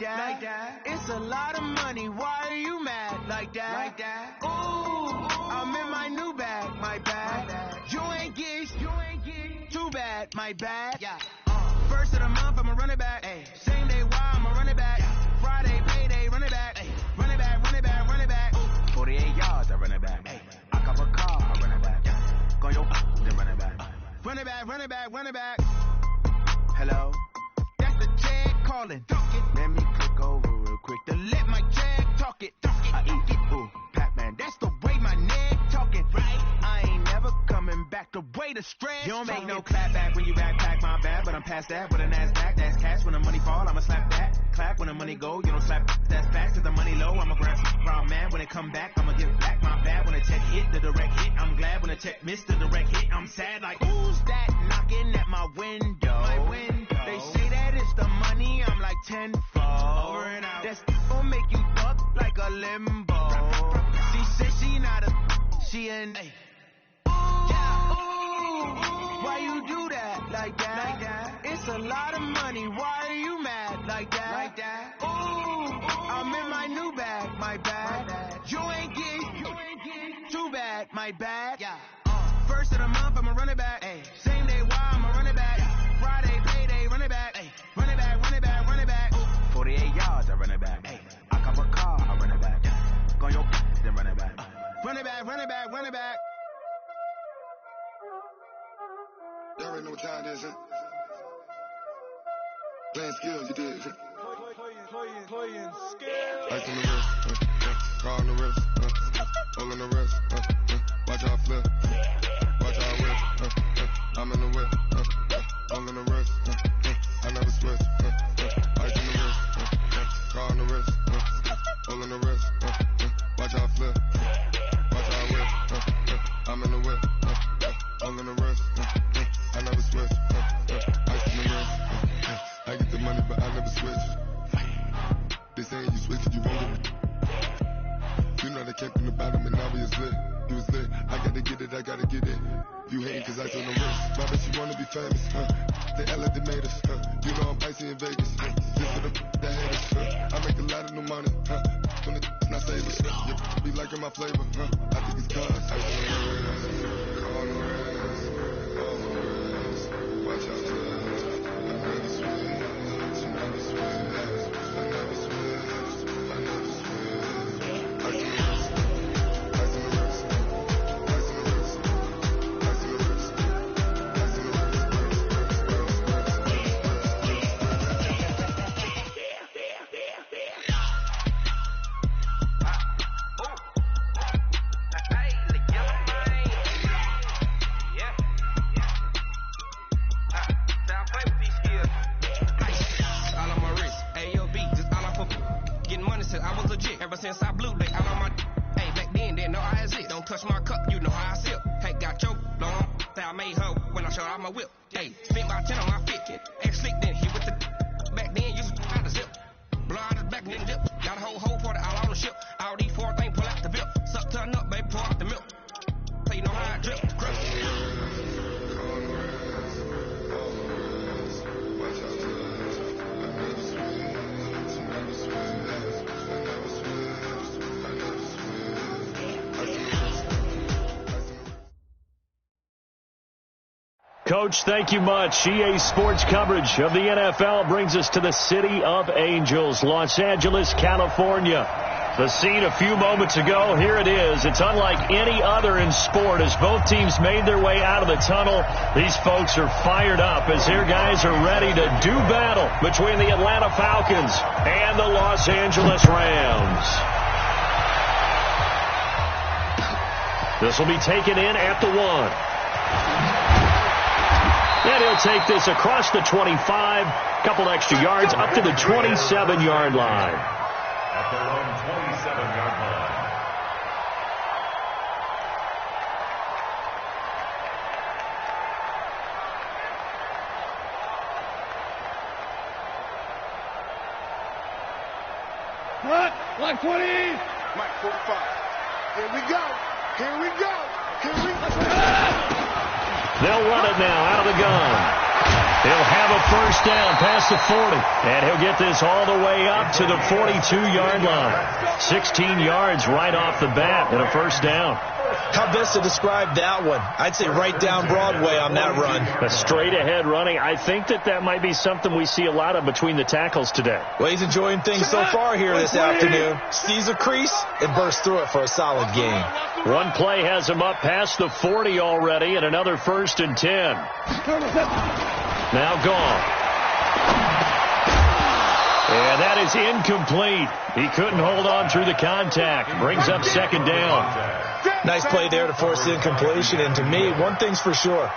like that. It's a lot of money. Why are you mad like that? Ooh, I'm in my new bag, my bad. You ain't get too bad, my bad. Yeah. First of the month, I'ma run it back. Ay. Same day, why I'ma run it back. Friday, payday, run it back. Ay. Run it back, run it back, run it back. Ooh. 48 yards, I run it back. Ay. I cop a car, I run it back. Go yo, then run it back. Run it back, run it back, run it back. Hello? That's the check calling. Let me click over real quick to let my check talk it. I eat it. Ooh, Pac-Man, that's the way my neck talking. Right? I ain't never coming back the way the stretch. You don't make no clap back when you backpack, my bad. But I'm past that with a NASDAQ. That's cash when the money fall, I'ma slap that. Clap when the money go, you don't slap. That's facts, cause the money low. I'ma grab round man when it come back. I'ma give back my bad when the check hit, the direct hit. I'm glad when the check missed the direct hit. I'm sad like, who's that knocking at my window? My window. They say that it's the money, I'm like tenfold. Over and out. That's gon' make you fuck like a limbo. She said she not a, she an A. Why you do that like that? It's a lot of money. Why are you mad like that? Ooh, I'm in my new bag, my bad. You ain't get too bad, my bad. Yeah. First of the month, I'ma run it back. Ay. Same day, why I'ma run it back. Friday, payday, run it back. Ay. Run it back, run it back, run it back. Ooh. 48 yards, I run it back. Ay. I cop a car, I run it back. Go yo, then run it back. Run it back, run it back, run it back. Y'all already know what time it is, huh? Playing skills, you did. Playing skills. Ice on the wrist, car on the wrist, all on the wrist, watch how I flip, watch how I whip, I'm in the whip, all on the wrist, I never switch, ice on the wrist, car on the wrist, all on the wrist, watch how I flip, watch how I whip, I'm in the whip, all on the wrist, I never switch, ice on the wrist, I get the money but I never switch. They saying you switch it, you won't get it. You know they came from the bottom and now we is lit. You was lit, I gotta get it, I gotta get it. You hating cause I told the wrist. My bitch, you wanna be famous, They Ella, they made us, You know I'm icy in Vegas, Just for the that haters, I make a lot of new money, When the not savers, You be liking my flavor, I think it's cause I on the wrist, on the wrist, on the wrist. Watch out, I never switch, I never switch. Ever since I blew they out on my hey back then didn't know I exist. Don't touch my cup, you know how I sip. Hey, got your long say I made her when I showed out my whip. Hey, spent about 10 on my 50. Ex slick then he with the back then used to out the zip. Blow out the back then dip. Got a whole party all on the ship. All these four things pull out the bip. Suck turn up, baby, pour out the milk. So you know how I drip. Coach, thank you much. EA Sports coverage of the NFL brings us to the City of Angels, Los Angeles, California. The scene a few moments ago, here it is. It's unlike any other in sport as both teams made their way out of the tunnel. These folks are fired up as their guys are ready to do battle between the Atlanta Falcons and the Los Angeles Rams. This will be taken in at the 1. And he'll take this across the 25, couple extra yards, up to the 27-yard line. At their own 27-yard line. What? Like 20? Mike 45. Here we go. Here we go. Here we go. They'll run it now out of the gun. He'll have a first down past the 40. And he'll get this all the way up to the 42-yard line. 16 yards right off the bat and a first down. How best to describe that one? I'd say right down Broadway on that run. A straight-ahead running. I think that might be something we see a lot of between the tackles today. Well, he's enjoying things so far here this afternoon. Sees a crease and bursts through it for a solid gain. One play has him up past the 40 already, and another 1st and 10. Now gone. And that is incomplete. He couldn't hold on through the contact. Brings up 2nd down. Nice play there to force the incompletion. And to me, one thing's for sure.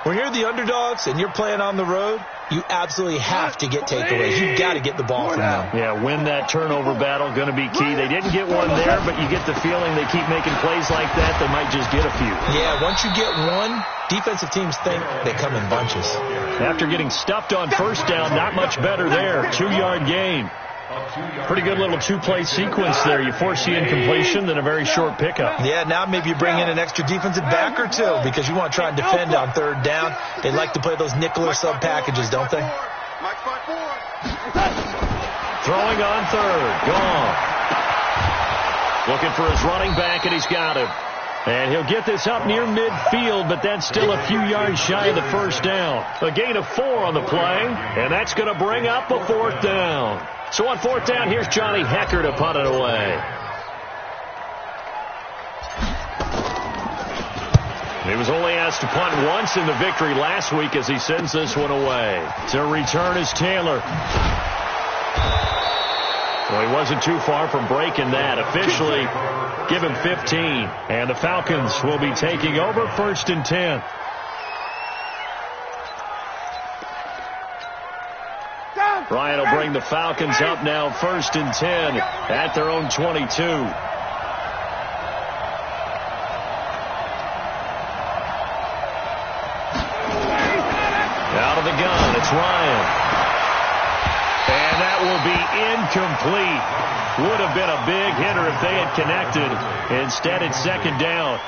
When you're the underdogs and you're playing on the road, you absolutely have to get takeaways. You've got to get the ball from them. Yeah, win that turnover battle, going to be key. They didn't get one there, but you get the feeling they keep making plays like that, they might just get a few. Yeah, once you get one, defensive teams think they come in bunches. After getting stuffed on 1st down, not much better there. 2-yard gain. Pretty good little 2-play sequence there. You force the incompletion, then a very short pickup. Yeah, now maybe you bring in an extra defensive back or two because you want to try and defend on 3rd down. They like to play those nickel or sub packages, don't they? Throwing on 3rd. Gone. Looking for his running back, and he's got him. And he'll get this up near midfield, but that's still a few yards shy of the 1st down. A gain of 4 on the play, and that's going to bring up a 4th down. So on 4th down, here's Johnny Hecker to punt it away. He was only asked to punt once in the victory last week as he sends this one away. To return is Taylor. Well, he wasn't too far from breaking that. Officially, give him 15. And the Falcons will be taking over 1st and 10. Bryant will bring the Falcons up now 1st and 10 at their own 22. Out of the gun, it's Ryan. And that will be incomplete. Would have been a big hitter if they had connected. Instead, it's 2nd down.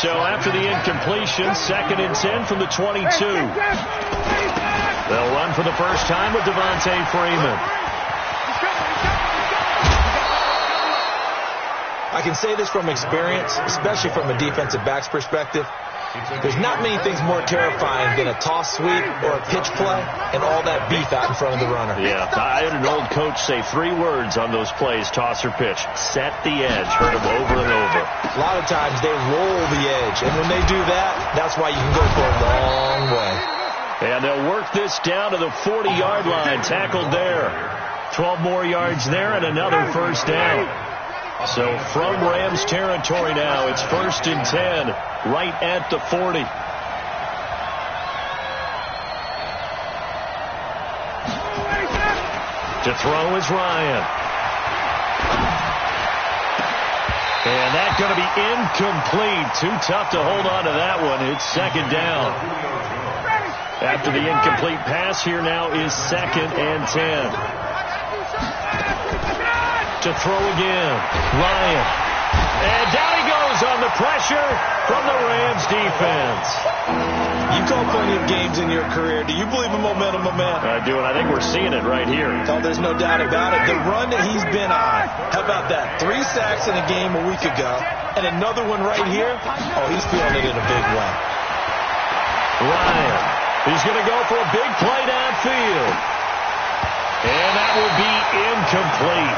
So after the incompletion, 2nd and 10 from the 22. They'll run for the first time with Devontae Freeman. I can say this from experience, especially from a defensive back's perspective. There's not many things more terrifying than a toss sweep or a pitch play and all that beef out in front of the runner. Yeah, I had an old coach say 3 words on those plays, toss or pitch. Set the edge. Heard them over and over. A lot of times they roll the edge, and when they do that, that's why you can go for a long way. And they'll work this down to the 40-yard line. Tackled there. 12 more yards there and another 1st down. So from Rams territory now, it's 1st and 10 right at the 40. To throw is Ryan. And that's going to be incomplete. Too tough to hold on to that one. It's 2nd down. After the incomplete pass, here now is 2nd and 10. To throw again, Ryan. And down he goes on the pressure from the Rams defense. You call plenty of games in your career. Do you believe in momentum, my man? I do, and I think we're seeing it right here. Oh, there's no doubt about it. The run that he's been on. How about that? 3 sacks in a game a week ago, and another one right here. Oh, he's feeling it in a big way. Ryan. He's going to go for a big play downfield. And that will be incomplete.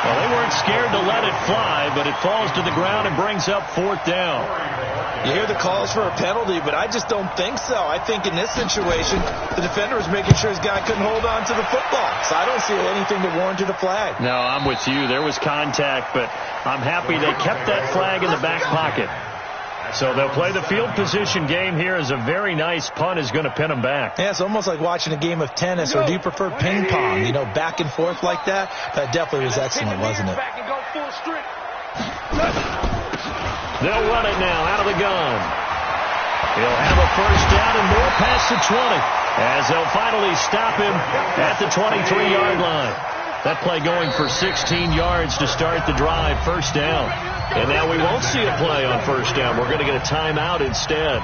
Well, they weren't scared to let it fly, but it falls to the ground and brings up 4th down. You hear the calls for a penalty, but I just don't think so. I think in this situation, the defender was making sure his guy couldn't hold on to the football. So I don't see anything that warranted a flag. No, I'm with you. There was contact, but I'm happy they kept that flag in the back pocket. So they'll play the field position game here as a very nice punt is going to pin them back. Yeah, it's almost like watching a game of tennis, or do you prefer ping pong? You know, back and forth like that? That definitely was excellent, wasn't it? They'll run it now out of the gun. He'll have a first down and more past the 20 as they'll finally stop him at the 23-yard line. That play going for 16 yards to start the drive, first down. And now we won't see a play on first down. We're going to get a timeout instead.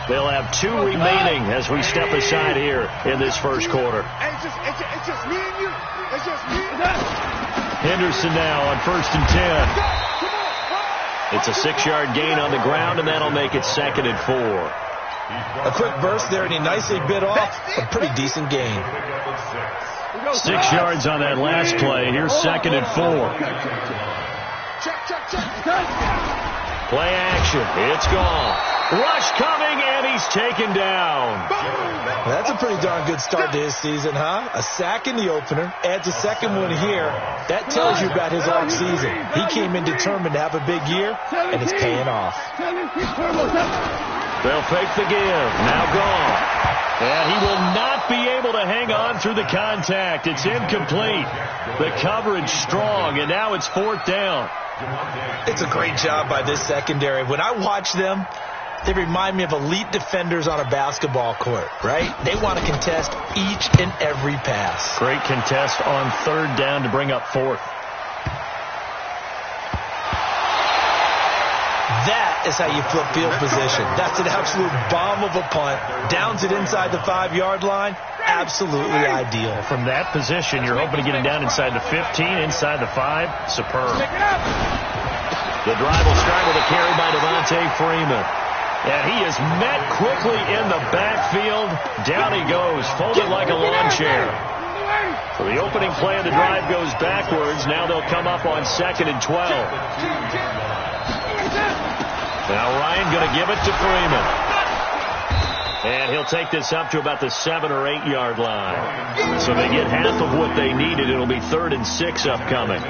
They'll have 2 remaining as we step aside here in this first quarter. It's just me and you. It's just me and you. Henderson now on 1st and 10. It's a 6-yard gain on the ground, and that'll make it 2nd and 4. A quick burst there, and he nicely bit off a pretty decent gain. 6 yards on that last play. Here's 2nd and 4. Play action. It's gone. Rush coming, and he's taken down. That's a pretty darn good start to his season, huh? A sack in the opener, adds a second one here. That tells you about his offseason. He came in determined to have a big year, and it's paying off. They'll fake the give. Now gone. And he will not be able to hang on through the contact. It's incomplete. The coverage strong, and now it's 4th down. It's a great job by this secondary. When I watch them, they remind me of elite defenders on a basketball court, right? They want to contest each and every pass. Great contest on 3rd down to bring up 4th. That is how you flip field position. That's an absolute bomb of a punt. Downs it inside the 5-yard line. Absolutely ideal. From that position, you're hoping to get him down inside the 15, inside the 5. Superb. The drive will start with a carry by Devontae Freeman. And he is met quickly in the backfield. Down he goes, folded like a lawn chair. So the opening play of the drive goes backwards. Now they'll come up on 2nd and 12. Now Ryan going to give it to Freeman. And he'll take this up to about the 7 or 8 yard line. So they get half of what they needed. It'll be 3rd and 6 upcoming.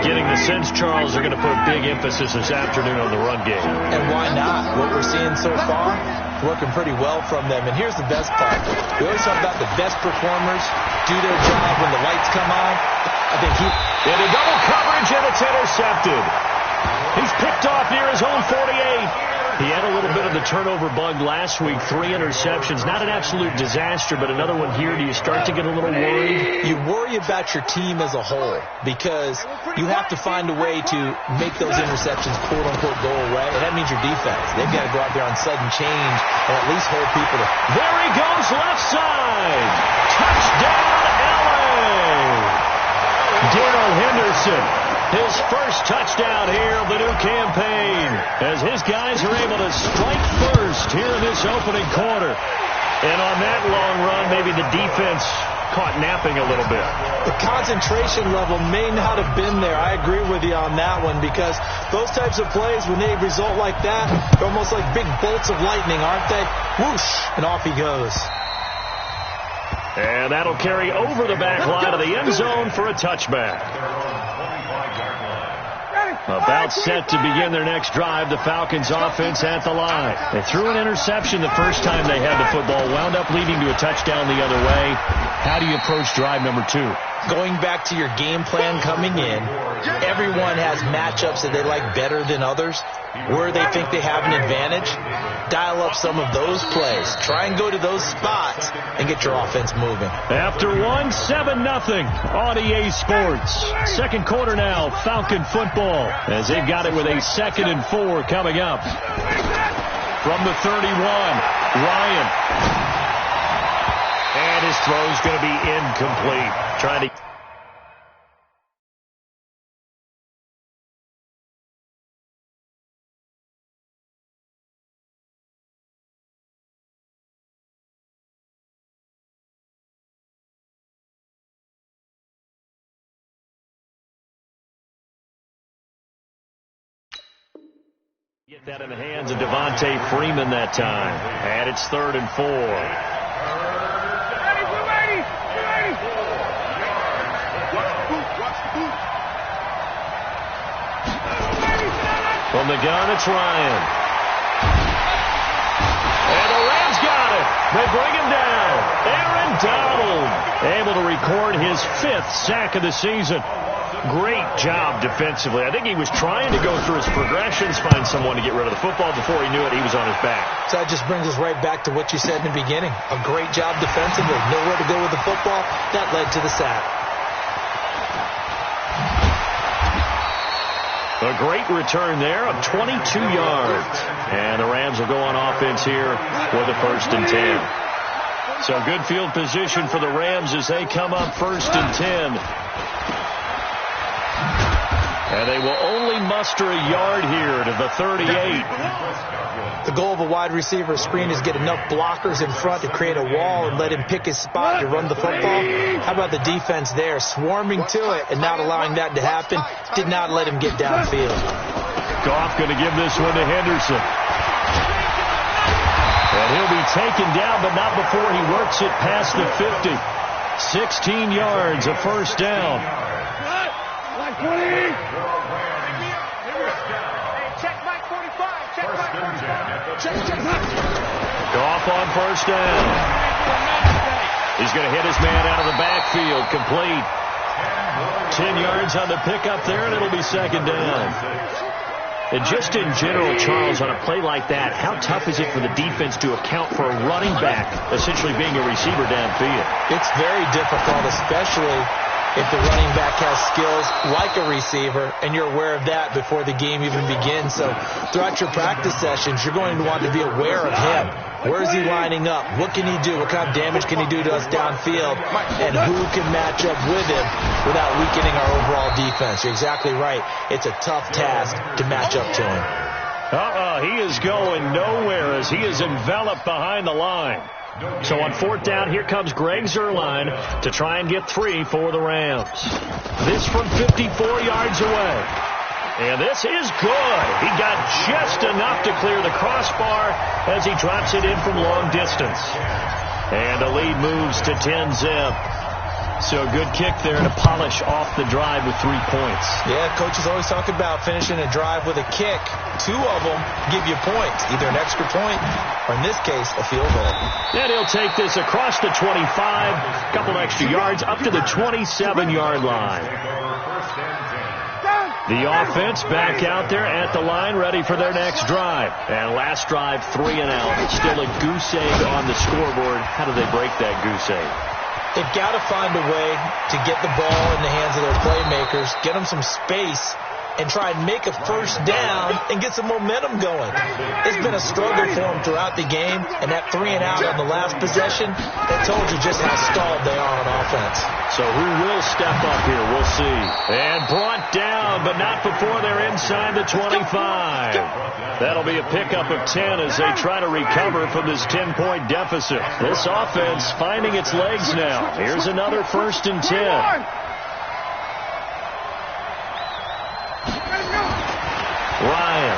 Getting the sense, Charles, are going to put big emphasis this afternoon on the run game. And why not? What we're seeing so far, working pretty well from them. And here's the best part. We always talk about the best performers do their job when the lights come on. I think into double coverage, and it's intercepted. He's picked off near his own 48. He had a little bit of the turnover bug last week. 3 interceptions. Not an absolute disaster, but another one here. Do you start to get a little worried? You worry about your team as a whole because you have to find a way to make those interceptions, quote-unquote, go away. And that means your defense. They've got to go out there on sudden change and at least hold people to... There he goes, left side. Touchdown, L.A. Darrell Henderson. His first touchdown here of the new campaign as his guys are able to strike first here in this opening quarter. And on that long run, maybe the defense caught napping a little bit. The concentration level may not have been there. I agree with you on that one because those types of plays, when they result like that, they're almost like big bolts of lightning, aren't they? Whoosh, and off he goes. And that'll carry over the back line of the end zone for a touchback. About set to begin their next drive, the Falcons offense at the line. They threw an interception the first time they had the football, wound up leading to a touchdown the other way. How do you approach drive number 2? Going back to your game plan coming in, everyone has matchups that they like better than others. Where they think they have an advantage, dial up some of those plays. Try and go to those spots and get your offense moving. After 1-7-0 on EA Sports. Second quarter now, Falcon football, as they've got it with a 2nd and 4 coming up. From the 31, Ryan. And his throw's going to be incomplete. Trying to... Get that in the hands of Devontae Freeman that time. And it's 3rd and 4. From the gun, it's Ryan. And the Rams got it. They bring him down. Aaron Donald able to record his 5th sack of the season. Great job defensively. I think he was trying to go through his progressions, find someone to get rid of the football. Before he knew it, he was on his back. So that just brings us right back to what you said in the beginning. A great job defensively. Nowhere to go with the football. That led to the sack. A great return there of 22 yards. And the Rams will go on offense here with a 1st and 10. So good field position for the Rams as they come up 1st and 10. And they will only muster a yard here to the 38. The goal of a wide receiver screen is get enough blockers in front to create a wall and let him pick his spot to run the football. How about the defense there, swarming to it and not allowing that to happen? Did not let him get downfield. Goff going to give this one to Henderson. And he'll be taken down, but not before he works it past the 50. 16 yards, a 1st down. Goff on 1st down. He's going to hit his man out of the backfield. Complete. 10 yards on the pickup there, and it'll be 2nd down. And just in general, Charles, on a play like that, how tough is it for the defense to account for a running back essentially being a receiver downfield? It's very difficult, especially if the running back has skills like a receiver, and you're aware of that before the game even begins. So throughout your practice sessions, you're going to want to be aware of him. Where is he lining up? What can he do? What kind of damage can he do to us downfield? And who can match up with him without weakening our overall defense? You're exactly right. It's a tough task to match up to him. He is going nowhere as he is enveloped behind the line. So on 4th down, here comes Greg Zuerlein to try and get 3 for the Rams. This from 54 yards away. And this is good. He got just enough to clear the crossbar as he drops it in from long distance. And the lead moves to 10-zip. So a good kick there to polish off the drive with 3 points. Yeah, coaches always talk about finishing a drive with a kick. 2 of them give you points, either an extra point or, in this case, a field goal. And he'll take this across the 25, a couple extra yards, up to the 27-yard line. The offense back out there at the line, ready for their next drive. And last drive, 3 and out. Still a goose egg on the scoreboard. How do they break that goose egg? They've got to find a way to get the ball in the hands of their playmakers, get them some space, and try and make a 1st down and get some momentum going. It's been a struggle for them throughout the game, and that 3 and out on the last possession, that told you just how stalled they are on offense. So who will step up here? We'll see. And brought down, but not before they're inside the 25. That'll be a pickup of 10 as they try to recover from this 10-point deficit. This offense finding its legs now. Here's another 1st and 10. Ryan.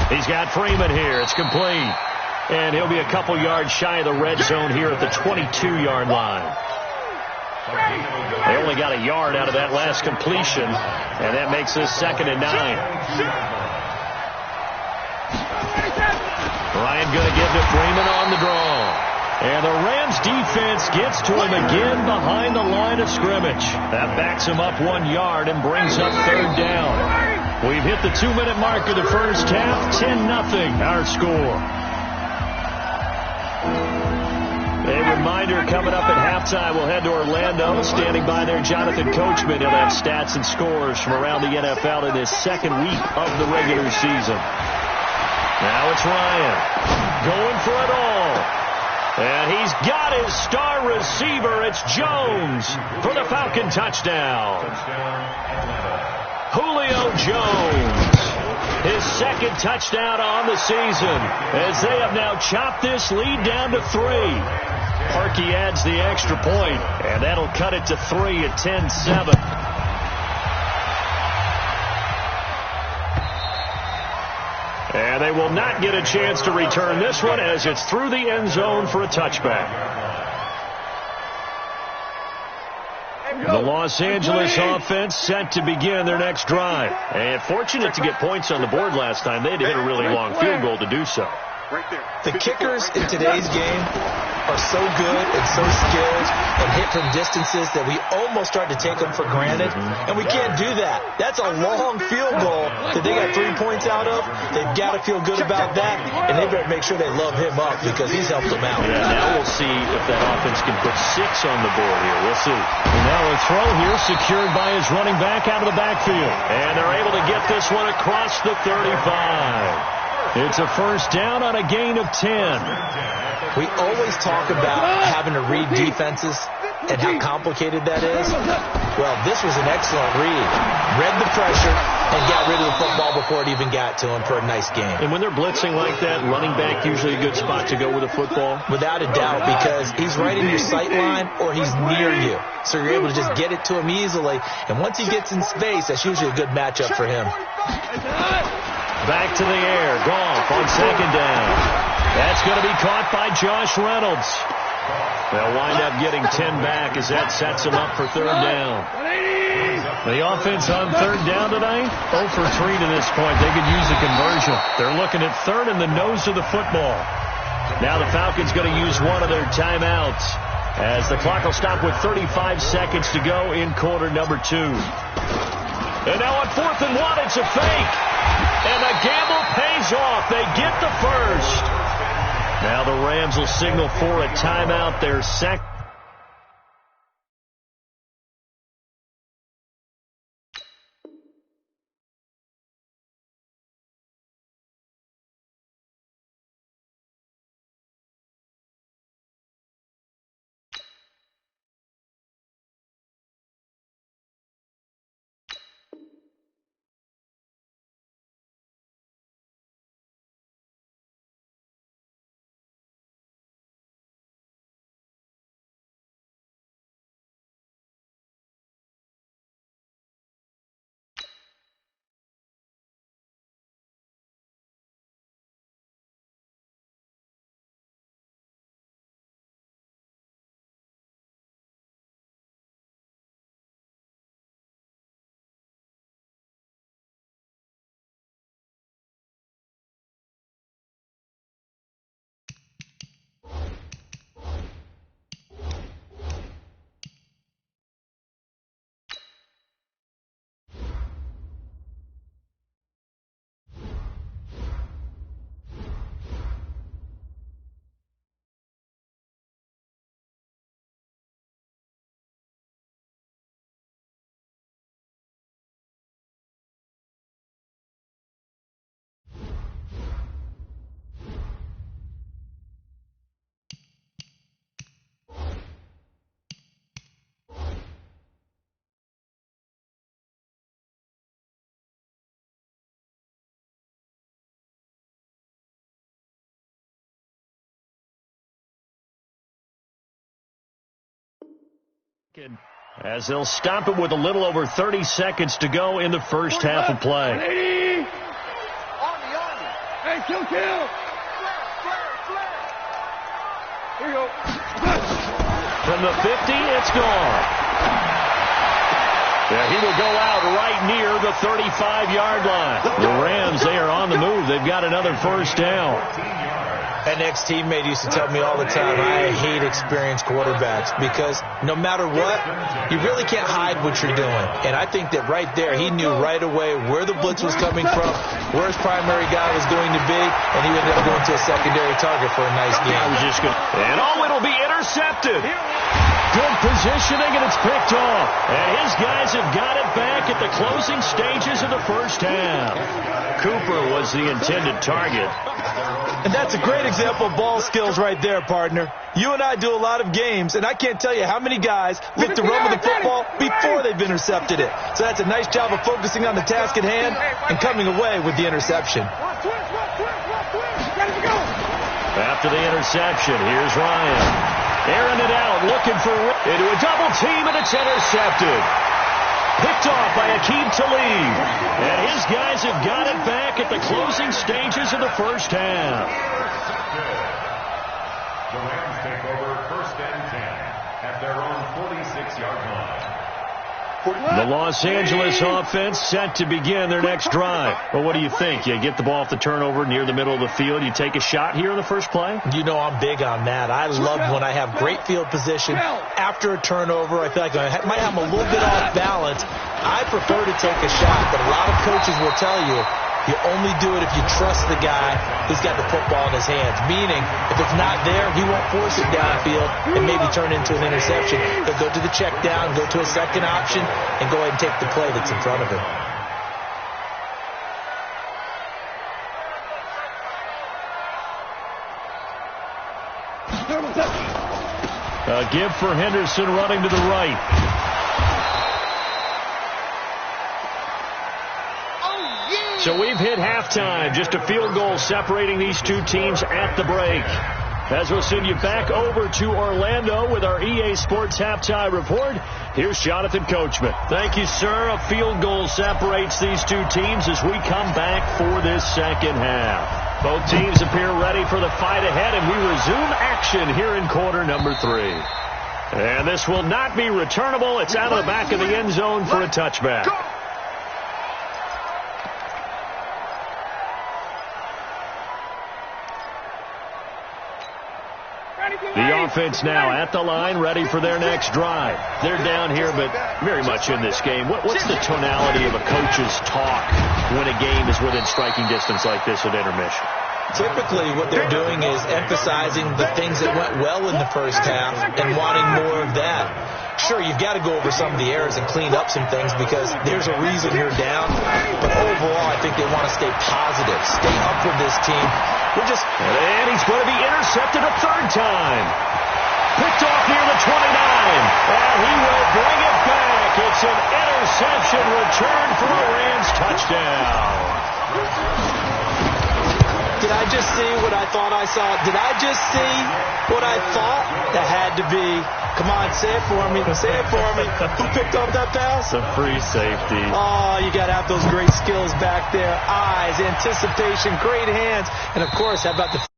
He's got Freeman here. It's complete. And he'll be a couple yards shy of the red zone here at the 22-yard line. They only got a yard out of that last completion, and that makes this 2nd and 9. Ryan going to give to Freeman on the draw. And the Rams defense gets to him again behind the line of scrimmage. That backs him up 1 yard and brings up 3rd down. We've hit the 2-minute mark of the first half. 10-0 our score. A reminder coming up at halftime, we'll head to Orlando. Standing by there, Jonathan Coachman. He'll have stats and scores from around the NFL in his 2nd week of the regular season. Now it's Ryan going for it all. And he's got his star receiver. It's Jones for the Falcon touchdown. Julio Jones, his 2nd touchdown on the season, as they have now chopped this lead down to 3. Parkey adds the extra point, and that'll cut it to 3 at 10-7. And they will not get a chance to return this one as it's through the end zone for a touchback. The Los Angeles offense set to begin their next drive. And fortunate to get points on the board last time. They had to hit a really long field goal to do so. Right there. The kickers in today's game are so good and so skilled and hit from distances that we almost start to take them for granted, and we can't do that. That's a long field goal that they got 3 points out of. They've got to feel good about that, and they better make sure they love him up because he's helped them out. Yeah, now we'll see if that offense can put 6 on the board here. We'll see. And now a throw here secured by his running back out of the backfield. And they're able to get this one across the 35. It's a first down on a gain of 10. We always talk about having to read defenses and how complicated that is. Well, this was an excellent read. Read the pressure and got rid of the football before it even got to him for a nice game. And when they're blitzing like that, running back usually a good spot to go with a football? Without a doubt, because he's right in your sight line or he's near you. So you're able to just get it to him easily. And once he gets in space, that's usually a good matchup for him. Back to the air. Goff on second down. That's going to be caught by Josh Reynolds. They'll wind up getting 10 back as that sets them up for third down. The offense on third down tonight, 0 for 3 to this point. They could use a conversion. They're looking at third in the nose of the football. Now the Falcons going to use one of their timeouts as the clock will stop with 35 seconds to go in quarter number 2. And now on 4th and 1, it's a fake. And the gamble pays off. They get the first. Now the Rams will signal for a timeout. Their second. As they'll stop it with a little over 30 seconds to go in the first half of play. Hey, kill. Here you go. From the 50, it's gone. Yeah, he will go out right near the 35-yard line. The Rams, they are on the move. They've got another first down. An ex-teammate used to tell me all the time, I hate experienced quarterbacks because no matter what, you really can't hide what you're doing. And I think that right there, he knew right away where the blitz was coming from, where his primary guy was going to be, and he ended up going to a secondary target for a nice game. And it'll be intercepted. Good positioning, and it's picked off. And his guys have got it back at the closing stages of the first half. Cooper was the intended target. And that's a great example of ball skills right there, partner. You and I do a lot of games, and I can't tell you how many guys look to run with the football before they've intercepted it. So that's a nice job of focusing on the task at hand and coming away with the interception. After the interception, here's Ryan. Airing it out, looking for into a double team, and it's intercepted. Picked off by Aqib Talib. And his guys have got it back at the closing stages of the first half. The Rams take over 1st and 10 at their own 46-yard line. The Los Angeles offense set to begin their next drive. Well, what do you think? You get the ball off the turnover near the middle of the field. You take a shot here in the first play? You know I'm big on that. I love when I have great field position. After a turnover, I feel like I might have a little bit off balance. I prefer to take a shot, but a lot of coaches will tell you only do it if you trust the guy who's got the football in his hands. Meaning, if it's not there, he won't force it downfield and maybe turn into an interception. He'll go to the check down, go to a second option, and go ahead and take the play that's in front of him. A give for Henderson running to the right. So we've hit halftime. Just a field goal separating these two teams at the break. As we'll send you back over to Orlando with our EA Sports Halftime Report, here's Jonathan Coachman. Thank you, sir. A field goal separates these two teams as we come back for this second half. Both teams appear ready for the fight ahead, and we resume action here in quarter number 3. And this will not be returnable. It's out of the back of the end zone for a touchback. The offense now at the line, ready for their next drive. They're down here, but very much in this game. What's the tonality of a coach's talk when a game is within striking distance like this at intermission? Typically, what they're doing is emphasizing the things that went well in the first half and wanting more of that. Sure, you've got to go over some of the errors and clean up some things because there's a reason you're down. But overall, I think they want to stay positive, stay up with this team. And he's going to be intercepted a third time. Picked off near the 29. And he will bring it back. It's an interception return for a Rams touchdown. Did I just see what I thought I saw? Did I just see what I thought? That had to be. Come on, say it for me. Say it for me. Who picked up that pass? It's a free safety. Oh, you got to have those great skills back there. Eyes, anticipation, great hands. And, of course, how about the